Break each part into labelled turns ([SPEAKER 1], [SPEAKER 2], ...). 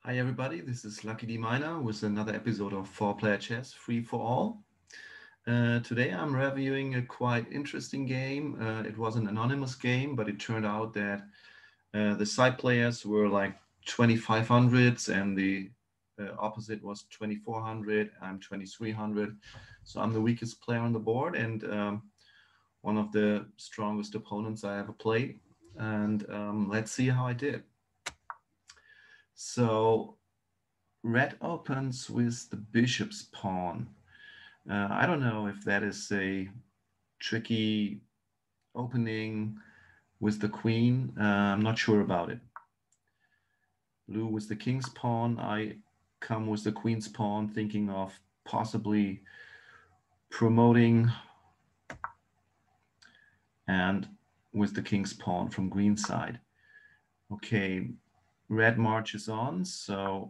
[SPEAKER 1] Hi everybody, this is luckyDminor with another episode of 4-Player Chess Free for All. Today I'm reviewing a quite interesting game. It was an anonymous game, but it turned out that the side players were like 2500s and the opposite was 2400. I'm 2300. So I'm the weakest player on the board and one of the strongest opponents I ever played. And let's see how I did. So red opens with the bishop's pawn. I don't know if that is a tricky opening with the queen. I'm not sure about it. Blue with the king's pawn. I come with the queen's pawn, thinking of possibly promoting, and with the king's pawn from green side. Okay, red marches on, so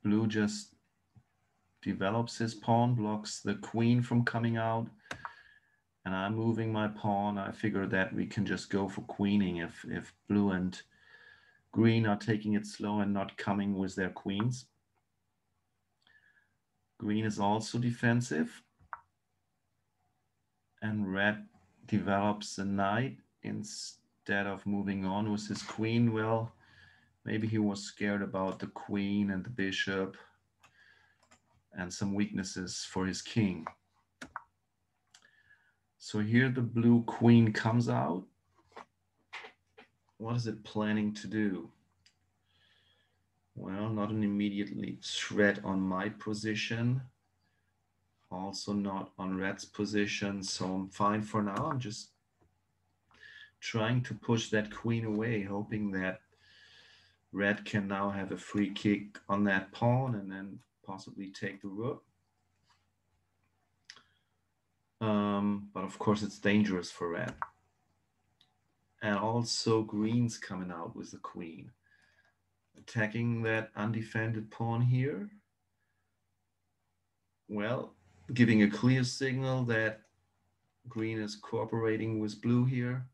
[SPEAKER 1] blue just develops his pawn, blocks the queen from coming out, and I'm moving my pawn. I figure that we can just go for queening if blue and green are taking it slow and not coming with their queens. Green is also defensive, and red develops a knight instead of moving on with his queen. Well, maybe he was scared about the queen and the bishop and some weaknesses for his king. So here the blue queen comes out. What is it planning to do? Well, not an immediately threat on my position. Also not on red's position, so I'm fine for now. I'm just trying to push that queen away, hoping that red can now have a free kick on that pawn and then possibly take the rook. But of course it's dangerous for red. And also green's coming out with the queen. Attacking that undefended pawn here. Well, giving a clear signal that green is cooperating with blue here,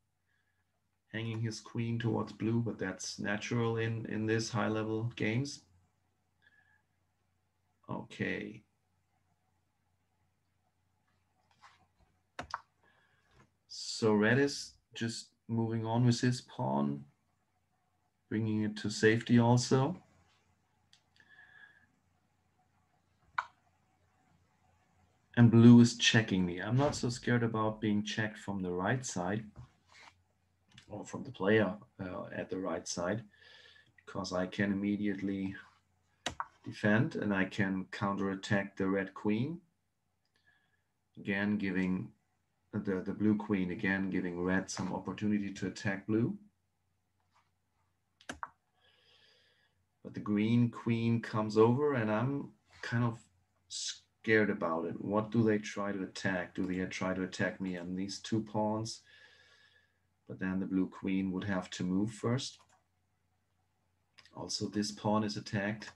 [SPEAKER 1] hanging his queen towards blue, but that's natural in this high-level games. Okay. So red is just moving on with his pawn, bringing it to safety also. And blue is checking me. I'm not so scared about being checked from the right side or from the player at the right side, because I can immediately defend and I can counterattack the red queen. Again, giving the blue queen, again, giving red some opportunity to attack blue. But the green queen comes over and I'm kind of scared about it. What do they try to attack? Do they try to attack me on these two pawns? But then the blue queen would have to move first. Also, this pawn is attacked.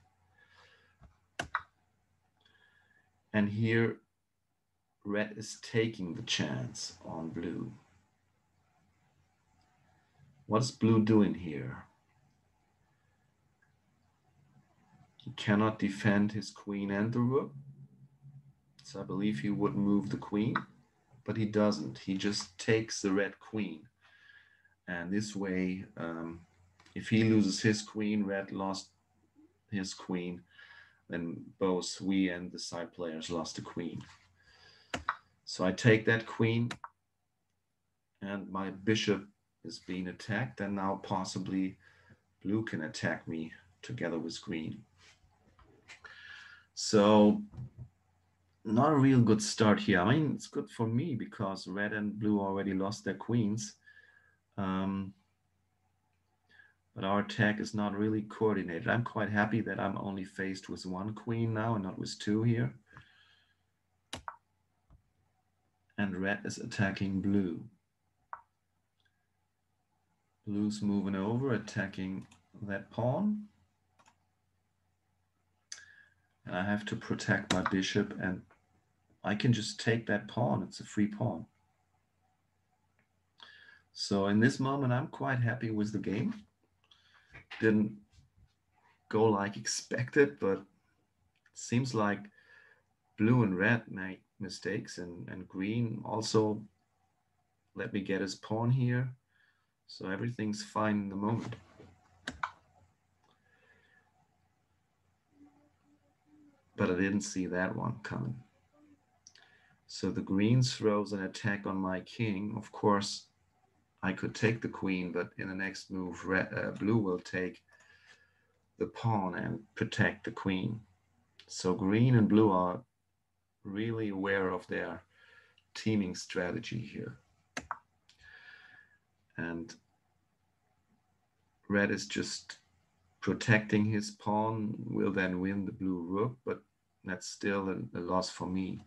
[SPEAKER 1] And here, red is taking the chance on blue. What is blue doing here? He cannot defend his queen and the rook. So I believe he would move the queen, but he doesn't. He just takes the red queen. And this way, if he loses his queen, red lost his queen, then both we and the side players lost the queen. So I take that queen, and my bishop is being attacked, and now possibly blue can attack me together with green. So not a real good start here. I mean, it's good for me because red and blue already lost their queens. But our attack is not really coordinated. I'm quite happy that I'm only faced with one queen now and not with two here. And red is attacking blue. Blue's moving over, attacking that pawn. And I have to protect my bishop, and I can just take that pawn. It's a free pawn. So in this moment, I'm quite happy with the game. Didn't go like expected, but it seems like blue and red make mistakes, and green also let me get his pawn here. So everything's fine in the moment. But I didn't see that one coming. So the green throws an attack on my king. Of course, I could take the queen, but in the next move, blue will take the pawn and protect the queen. So green and blue are really aware of their teaming strategy here. And red is just protecting his pawn, will then win the blue rook, but that's still a loss for me.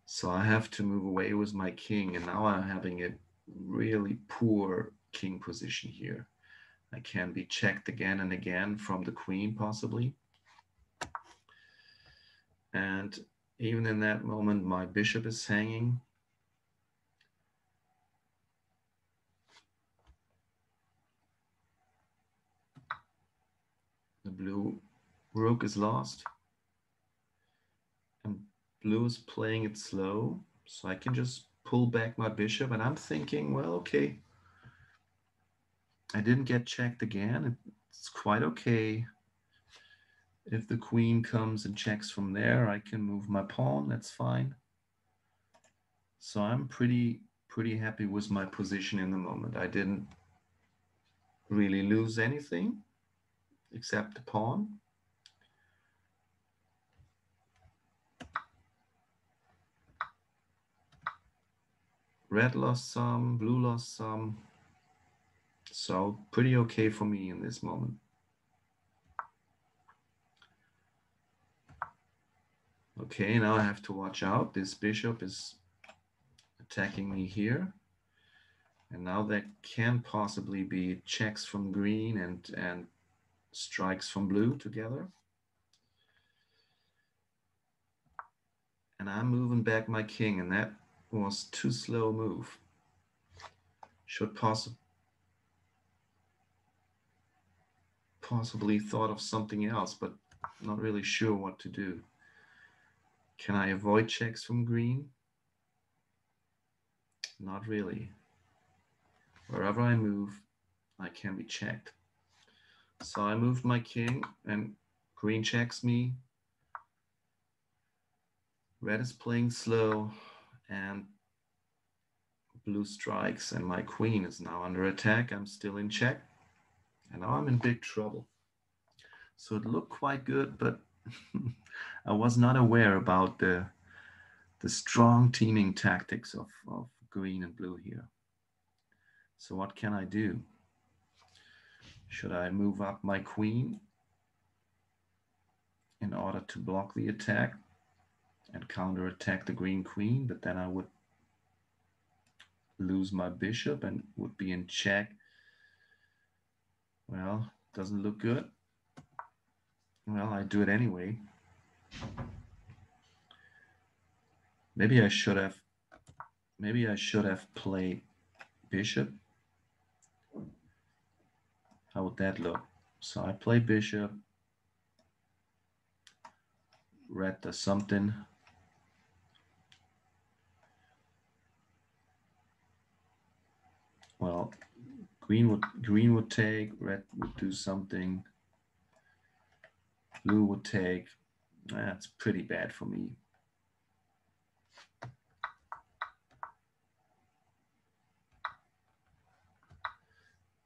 [SPEAKER 1] So I have to move away with my king, and now I'm having a really poor king position here. I can be checked again and again from the queen, possibly. And even in that moment, my bishop is hanging. The blue rook is lost. And blue is playing it slow, so I can just pull back my bishop, and I'm thinking, well, okay, I didn't get checked again. It's quite okay. If the queen comes and checks from there, I can move my pawn, that's fine. So I'm pretty happy with my position in the moment. I didn't really lose anything except the pawn. Red lost some, blue lost some. So pretty okay for me in this moment. Okay, now I have to watch out. This bishop is attacking me here. And now there can possibly be checks from green and strikes from blue together. And I'm moving back my king, and that was too slow a move. Should possibly thought of something else, but not really sure what to do. Can I avoid checks from green? Not really. Wherever I move, I can be checked. So I moved my king, and green checks me. Red is playing slow, and blue strikes, and my queen is now under attack. I'm still in check, and now I'm in big trouble. So it looked quite good, but I was not aware about the strong teaming tactics of green and blue here. So what can I do? Should I move up my queen in order to block the attack and counterattack the green queen, but then I would lose my bishop and would be in check? Well, doesn't look good. Well, I do it anyway. Maybe I should have played bishop. How would that look? So I play bishop. Red does something. Well, green would take, red would do something. Blue would take. That's pretty bad for me.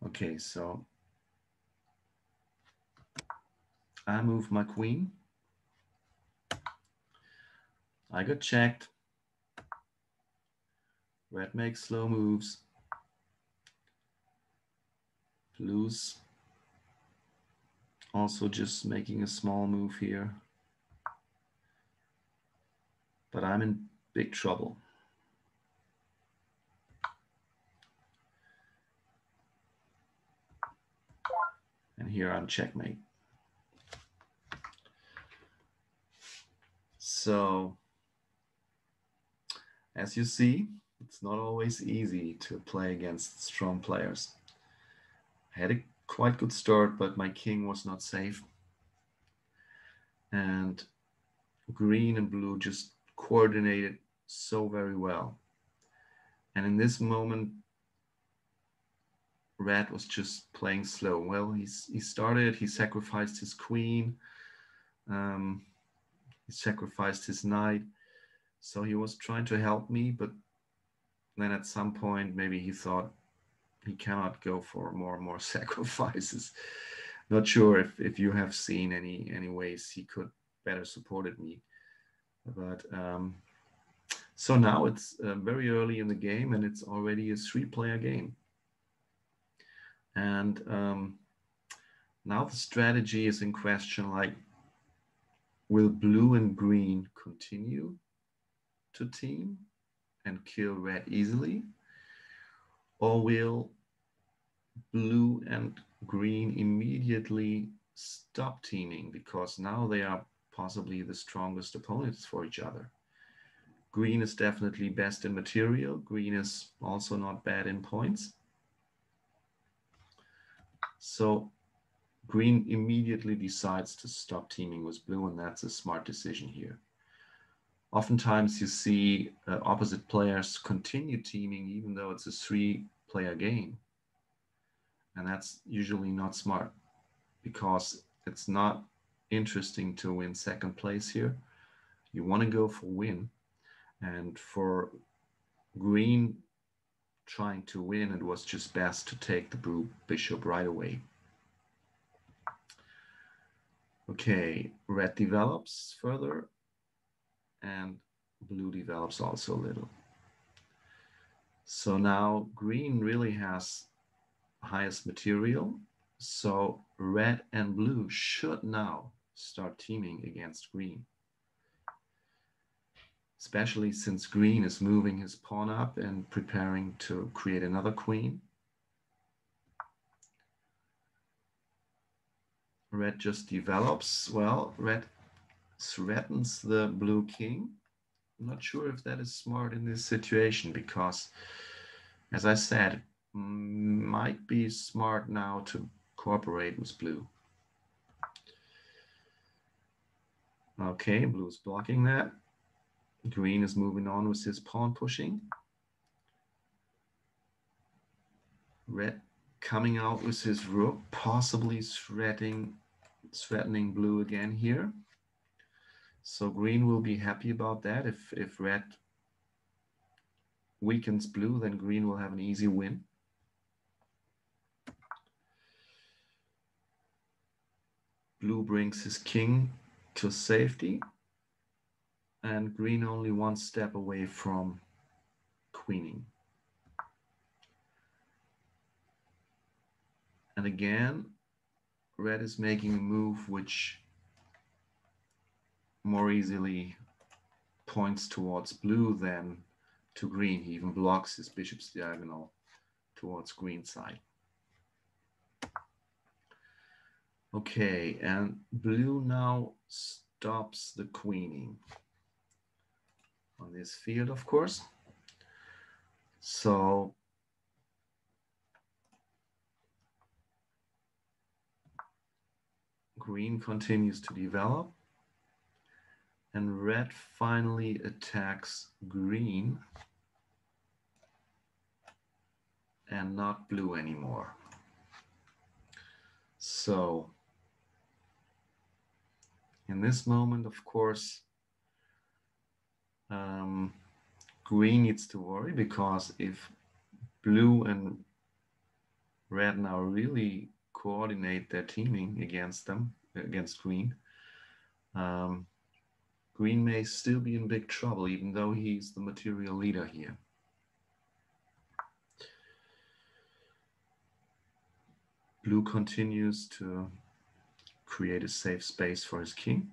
[SPEAKER 1] Okay, so I move my queen. I got checked. Red makes slow moves. Blue's also just making a small move here. But I'm in big trouble. And here I'm checkmate. So, as you see, it's not always easy to play against strong players. I had a quite good start, but my king was not safe. And green and blue just coordinated so very well. And in this moment, red was just playing slow. Well, he started, he sacrificed his queen, he sacrificed his knight. So he was trying to help me, but then at some point, maybe he thought he cannot go for more and more sacrifices. Not sure if you have seen any ways he could better supported me. But so now it's very early in the game, and it's already a 3-player game. And now the strategy is in question, like, will blue and green continue to team and kill red easily? Or will blue and green immediately stop teaming because now they are possibly the strongest opponents for each other? Green is definitely best in material. Green is also not bad in points. So green immediately decides to stop teaming with blue, and that's a smart decision here. Oftentimes you see opposite players continue teaming even though it's a 3-player game. And that's usually not smart because it's not interesting to win second place here. You want to go for win. And for green trying to win, it was just best to take the blue bishop right away. Okay, red develops further and blue develops also a little. So now green really has highest material. So red and blue should now start teaming against green, especially since green is moving his pawn up and preparing to create another queen. Red just develops. Well, red threatens the blue king. I'm not sure if that is smart in this situation because, as I said, it might be smart now to cooperate with blue. Okay, blue is blocking that. Green is moving on with his pawn pushing. Red coming out with his rook, possibly threatening blue again here. So green will be happy about that. If red weakens blue, then green will have an easy win. Blue brings his king to safety, and green only one step away from queening. And again, red is making a move which more easily points towards blue than to green. He even blocks his bishop's diagonal towards green side. Okay, and blue now stops the queening on this field, of course. So green continues to develop, and red finally attacks green and not blue anymore. So in this moment, of course, green needs to worry, because if blue and red now really coordinate their teaming against green, green may still be in big trouble, even though he's the material leader here. Blue continues to create a safe space for his king.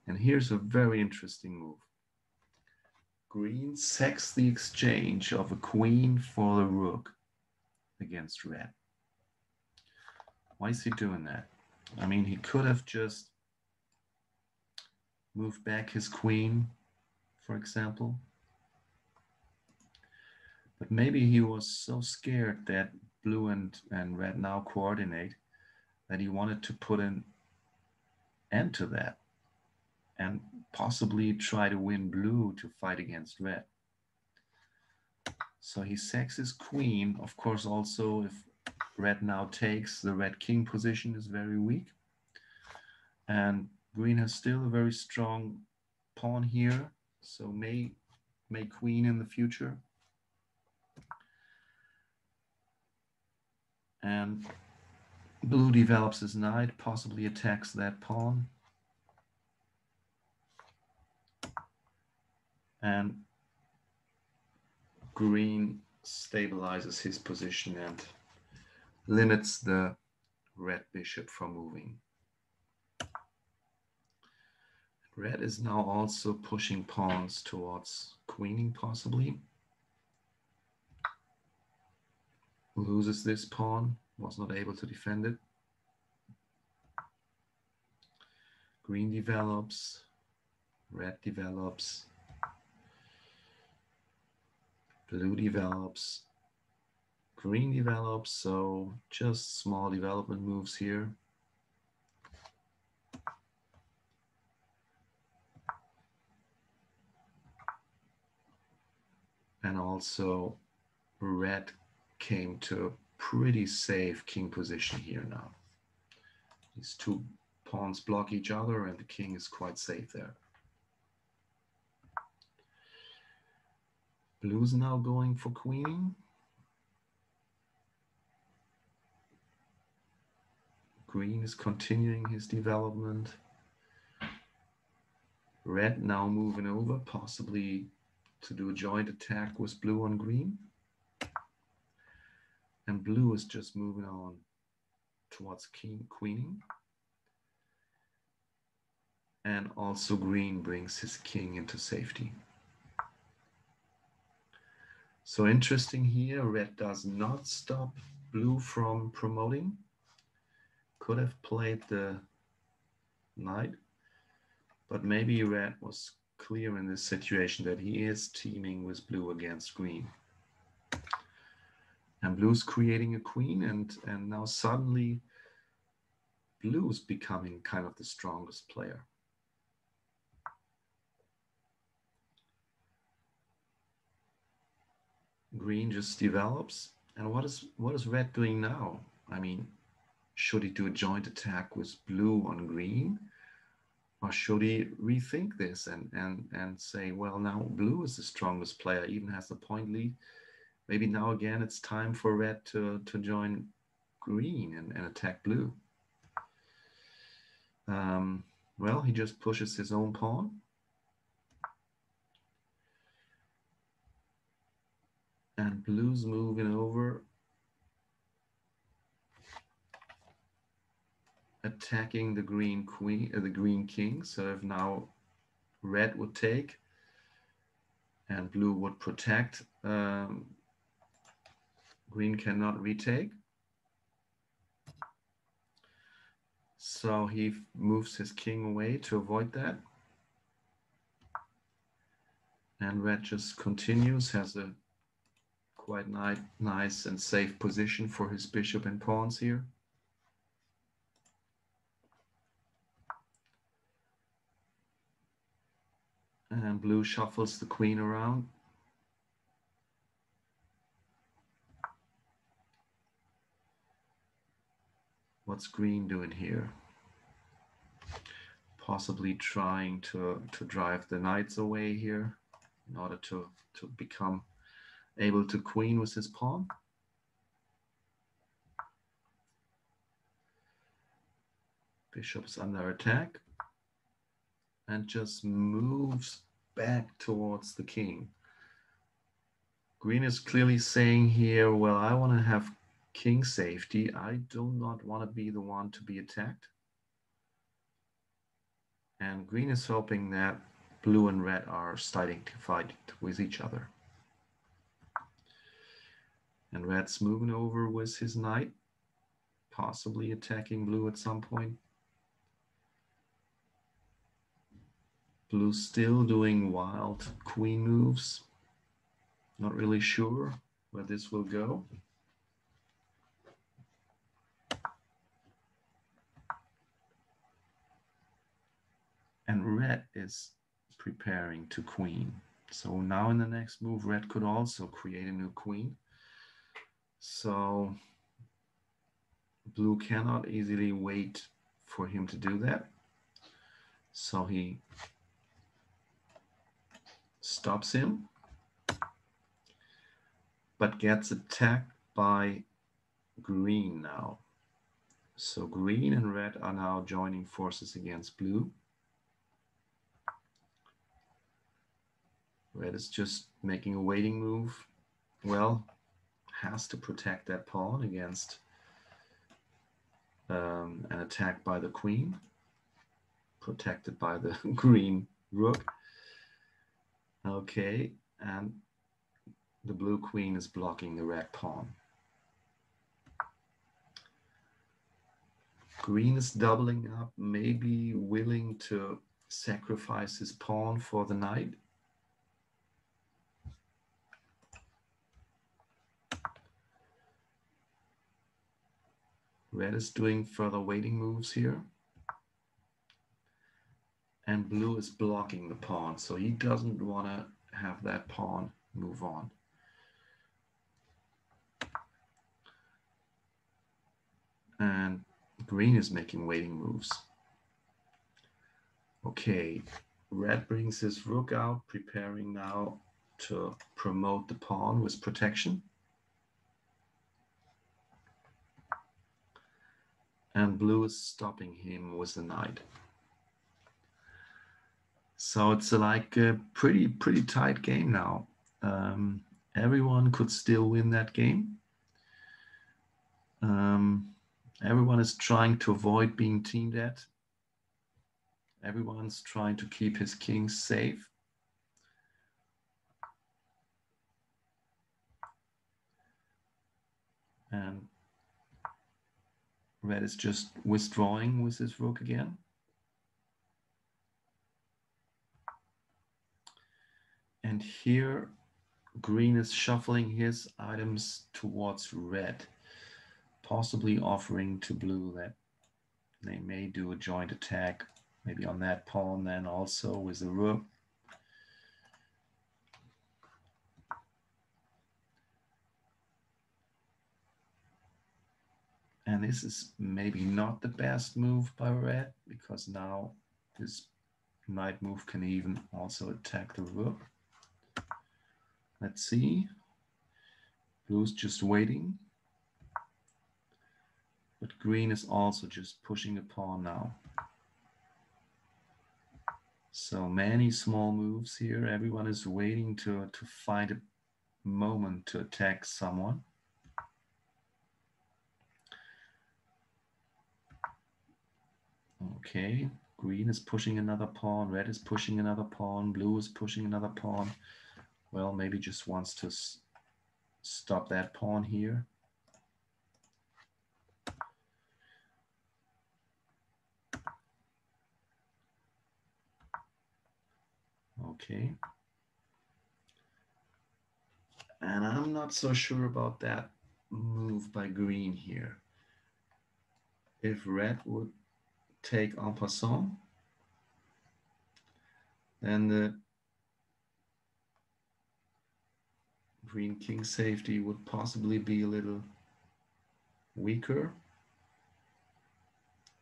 [SPEAKER 1] And here's a very interesting move. Green sacks the exchange of a queen for the rook against red. Why is he doing that? I mean, he could have just moved back his queen, for example. But maybe he was so scared that blue and red now coordinate, that he wanted to put an end to that and possibly try to win blue to fight against red. So he sacks his queen. Of course, also if red now takes, the red king position is very weak. And green has still a very strong pawn here, so may queen in the future. And blue develops his knight, possibly attacks that pawn. And green stabilizes his position and limits the red bishop from moving. Red is now also pushing pawns towards queening, possibly. Loses this pawn, was not able to defend it. Green develops, red develops, blue develops, green develops, so just small development moves here. And also red came to a pretty safe king position here now. These two pawns block each other and the king is quite safe there. Blue's now going for queening. Green is continuing his development. Red now moving over, possibly to do a joint attack with blue on green. And blue is just moving on towards queening. And also green brings his king into safety. So interesting here, red does not stop blue from promoting. Could have played the knight, but maybe red was clear in this situation that he is teaming with blue against green. And blue's creating a queen, and now suddenly blue's becoming kind of the strongest player. Green just develops, and what is red doing now? I mean, should he do a joint attack with blue on green? Or should he rethink this and say, well, now blue is the strongest player, even has the point lead. Maybe now again it's time for red to join green and attack blue. Well, he just pushes his own pawn. And blue's moving over, attacking the green queen, the green king. So if now red would take and blue would protect, green cannot retake. So he moves his king away to avoid that. And red just continues, has a quite nice and safe position for his bishop and pawns here. And blue shuffles the queen around. What's green doing here? Possibly trying to drive the knights away here in order to become able to queen with his pawn. Bishop's under attack and just moves back towards the king. Green is clearly saying here, well, I want to have king safety. I do not want to be the one to be attacked. And green is hoping that blue and red are starting to fight with each other. And red's moving over with his knight, possibly attacking blue at some point. Blue still doing wild queen moves. Not really sure where this will go. And red is preparing to queen. So now in the next move, red could also create a new queen. So blue cannot easily wait for him to do that. So he stops him, but gets attacked by green now. So green and red are now joining forces against blue. Red is just making a waiting move. Well, has to protect that pawn against an attack by the queen, protected by the green rook. Okay, and the blue queen is blocking the red pawn. Green is doubling up, maybe willing to sacrifice his pawn for the knight. Red is doing further waiting moves here. And blue is blocking the pawn, so he doesn't want to have that pawn move on. And green is making waiting moves. Okay, red brings his rook out, preparing now to promote the pawn with protection. And blue is stopping him with the knight. So it's like a pretty tight game now. Everyone could still win that game. Everyone is trying to avoid being teamed at. Everyone's trying to keep his king safe. And red is just withdrawing with his rook again. And here green is shuffling his items towards red, possibly offering to blue that they may do a joint attack, maybe on that pawn, then also with the rook. And this is maybe not the best move by red, because now this knight move can even also attack the rook. Let's see. Blue's just waiting. But green is also just pushing a pawn now. So many small moves here. Everyone is waiting to find a moment to attack someone. Okay, green is pushing another pawn, red is pushing another pawn, blue is pushing another pawn. Well, maybe just wants to stop that pawn here. Okay. And I'm not so sure about that move by green here. If red would take en passant, then the green king safety would possibly be a little weaker.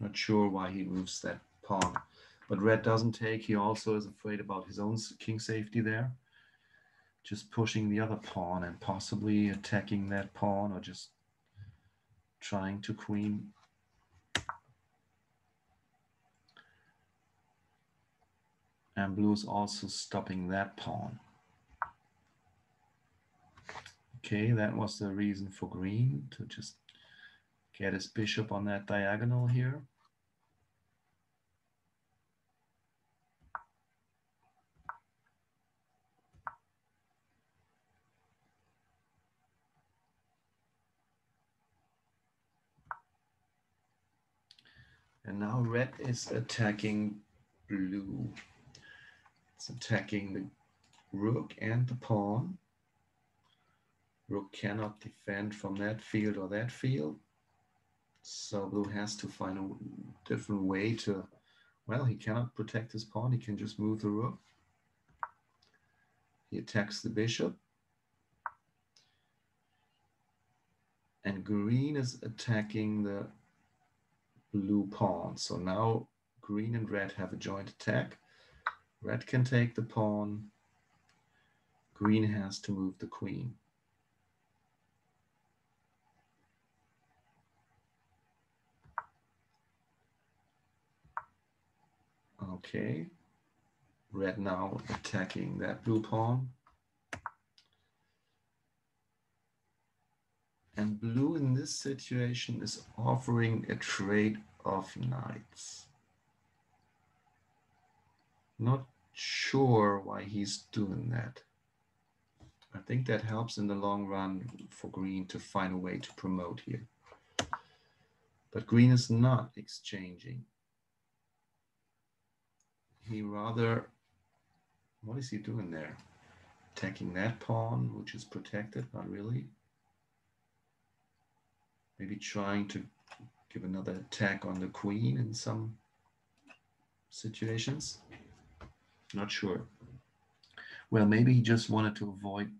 [SPEAKER 1] Not sure why he moves that pawn. But red doesn't take. He also is afraid about his own king safety there. Just pushing the other pawn and possibly attacking that pawn, or just trying to queen. And blue's also stopping that pawn. Okay, that was the reason for green, to just get his bishop on that diagonal here. And now red is attacking blue. It's attacking the rook and the pawn. Rook cannot defend from that field or that field. So blue has to find a different way to Well, he cannot protect his pawn. He can just move the rook. He attacks the bishop. And green is attacking the blue pawn. So now green and red have a joint attack. Red can take the pawn. Green has to move the queen. Okay. Red now attacking that blue pawn. And blue in this situation is offering a trade of knights. Not sure why he's doing that. I think that helps in the long run for green to find a way to promote here. But green is not exchanging. He rather, what is he doing there? Attacking that pawn, which is protected, not really. Maybe trying to give another attack on the queen in some situations. Not sure. Well, maybe he just wanted to avoid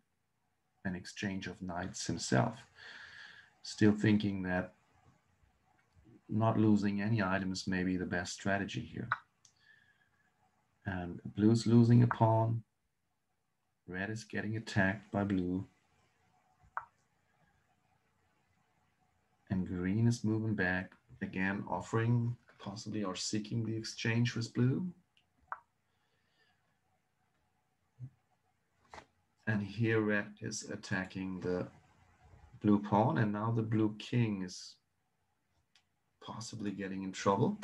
[SPEAKER 1] an exchange of knights himself. Still thinking that not losing any items may be the best strategy here. And blue's losing a pawn. Red is getting attacked by blue. And green is moving back, again offering possibly or seeking the exchange with blue. And here red is attacking the blue pawn, and now the blue king is possibly getting in trouble.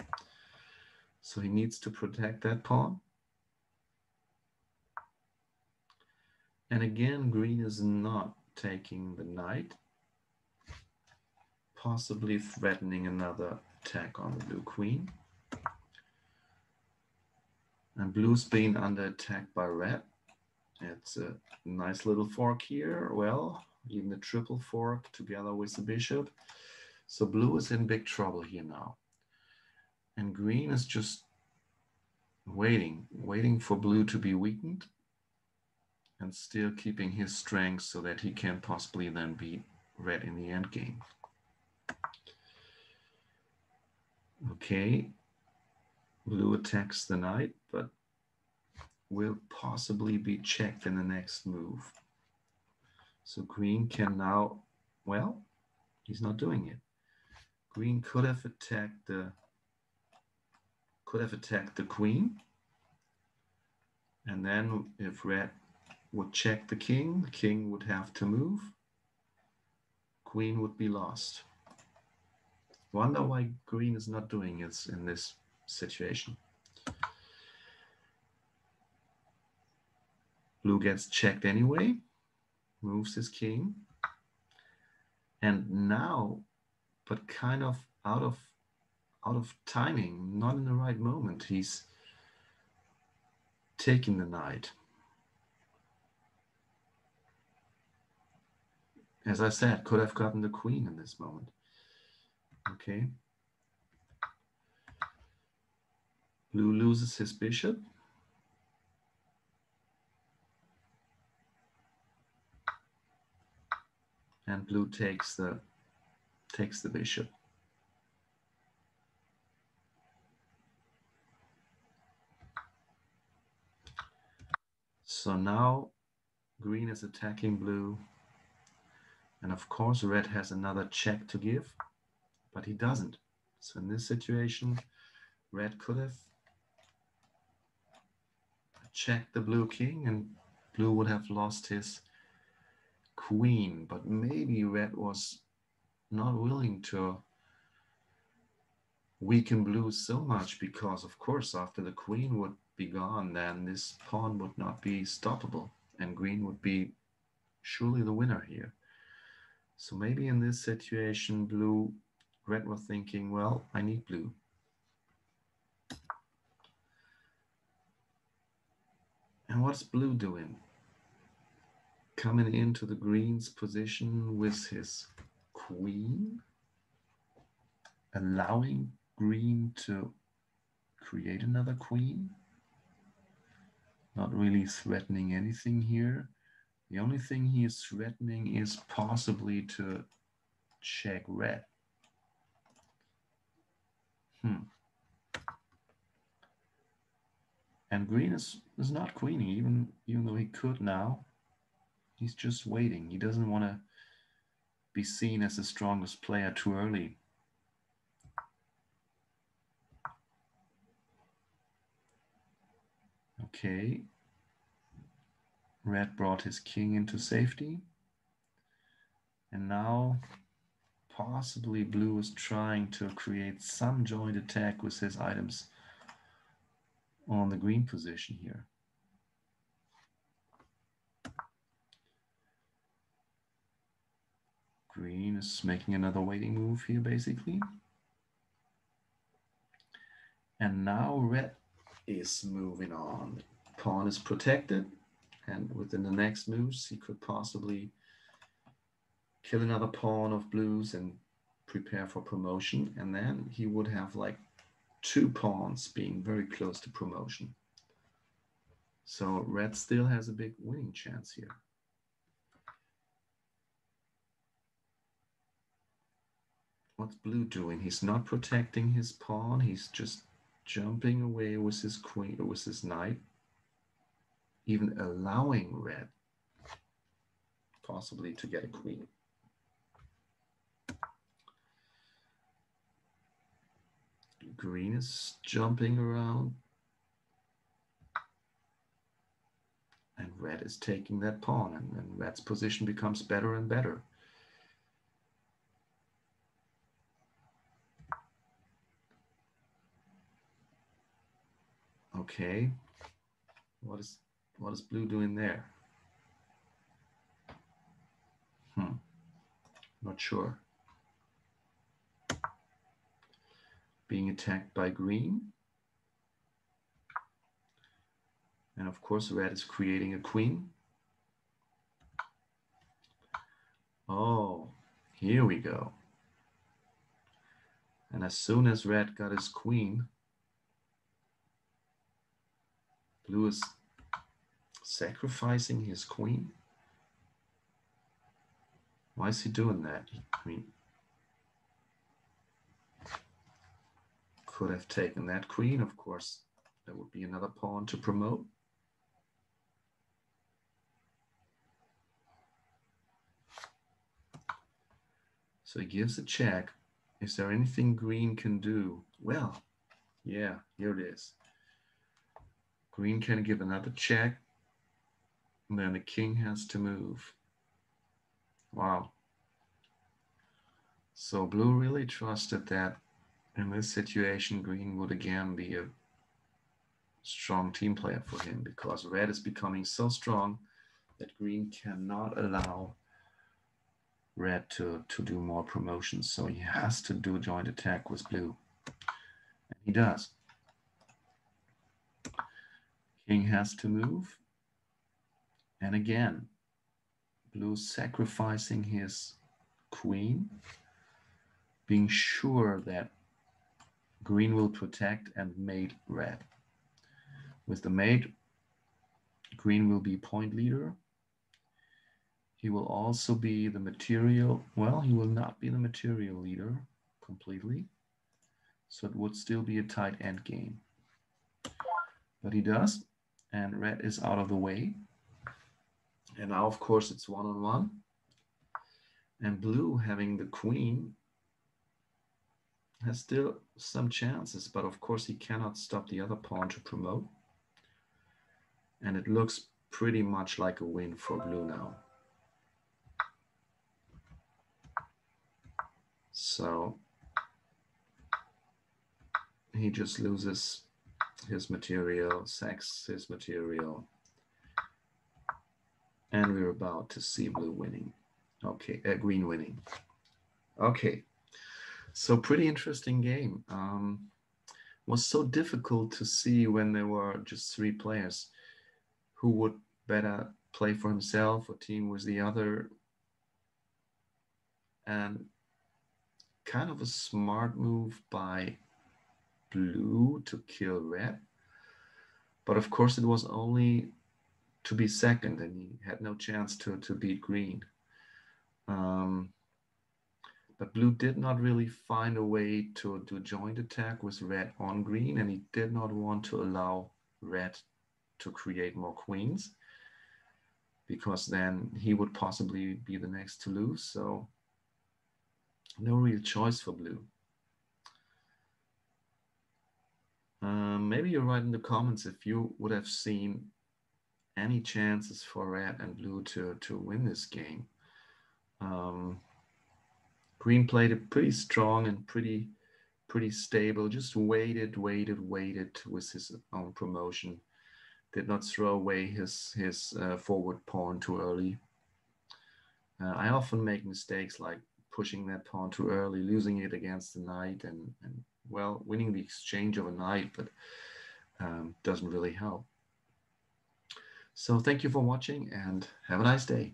[SPEAKER 1] So he needs to protect that pawn. And again, green is not taking the knight, possibly threatening another attack on the blue queen. And blue's being under attack by red. It's a nice little fork here. Well, even the triple fork together with the bishop. So blue is in big trouble here now. And green is just waiting for blue to be weakened and still keeping his strength so that he can possibly then beat red in the endgame. Okay, blue attacks the knight, but will possibly be checked in the next move. So green can now, well, he's not doing it. Green could have attacked the queen, and then if red would check the king would have to move. Queen would be lost. Wonder why green is not doing it in this situation. Blue gets checked anyway, moves his king, and now, but kind of out of timing, not in the right moment, he's taking the knight. As I said, could have gotten the queen in this moment. Okay. Blue loses his bishop. And blue takes the bishop. So now green is attacking blue. And of course, red has another check to give, but he doesn't. So in this situation, red could have checked the blue king and blue would have lost his queen. But maybe red was not willing to weaken blue so much because, of course, after the queen would be gone, then this pawn would not be stoppable and green would be surely the winner here. So maybe in this situation, red was thinking, well, I need blue. And what's blue doing? Coming into the green's position with his queen, allowing green to create another queen. Not really threatening anything here. The only thing he is threatening is possibly to check red. And green is not queening, even though he could now. He's just waiting. He doesn't want to be seen as the strongest player too early. Okay. Red brought his king into safety. And now possibly blue is trying to create some joint attack with his items on the green position here. Green is making another waiting move here, basically. And now red is moving on. Pawn is protected, and within the next moves, he could possibly kill another pawn of blues and prepare for promotion. And then he would have like 2 pawns being very close to promotion. So red still has a big winning chance here. What's blue doing? He's not protecting his pawn. He's just jumping away with his queen, with his knight, even allowing red possibly to get a queen. Green is jumping around, and red is taking that pawn, and red's position becomes better and better. Okay, what is blue doing there? Not sure. Being attacked by green. And of course, red is creating a queen. Oh, here we go. And as soon as red got his queen, blue is sacrificing his queen. Why is he doing that? I mean, could have taken that queen, of course. That would be another pawn to promote. So he gives a check. Is there anything green can do? Well, yeah, here it is. Green can give another check, and then the king has to move. Wow. So blue really trusted that in this situation, green would again be a strong team player for him, because red is becoming so strong that green cannot allow red to do more promotions. So he has to do a joint attack with blue. And he does. King has to move. And again, blue sacrificing his queen, being sure that green will protect and mate red. With the mate, green will be point leader. He will also be the material, well, he will not be the material leader completely. So it would still be a tight end game. But he does, and red is out of the way. And now, of course, it's one-on-one. And blue, having the queen, has still some chances, but of course he cannot stop the other pawn to promote. And it looks pretty much like a win for blue now. So he just loses his material, sacks his material, and we're about to see blue winning. Okay, green winning. Okay, so pretty interesting game. Was so difficult to see when there were just 3 players who would better play for himself or team with the other. And kind of a smart move by blue to kill red. But of course, it was only to be second, and he had no chance to beat green. But blue did not really find a way to do joint attack with red on green, and he did not want to allow red to create more queens, because then he would possibly be the next to lose. So no real choice for blue. Maybe you write in the comments if you would have seen any chances for red and blue to win this game. Green played it pretty strong and pretty stable, just waited with his own promotion. Did not throw away his forward pawn too early. I often make mistakes like pushing that pawn too early, losing it against the knight, and well, winning the exchange of a knight, but doesn't really help. So thank you for watching and have a nice day.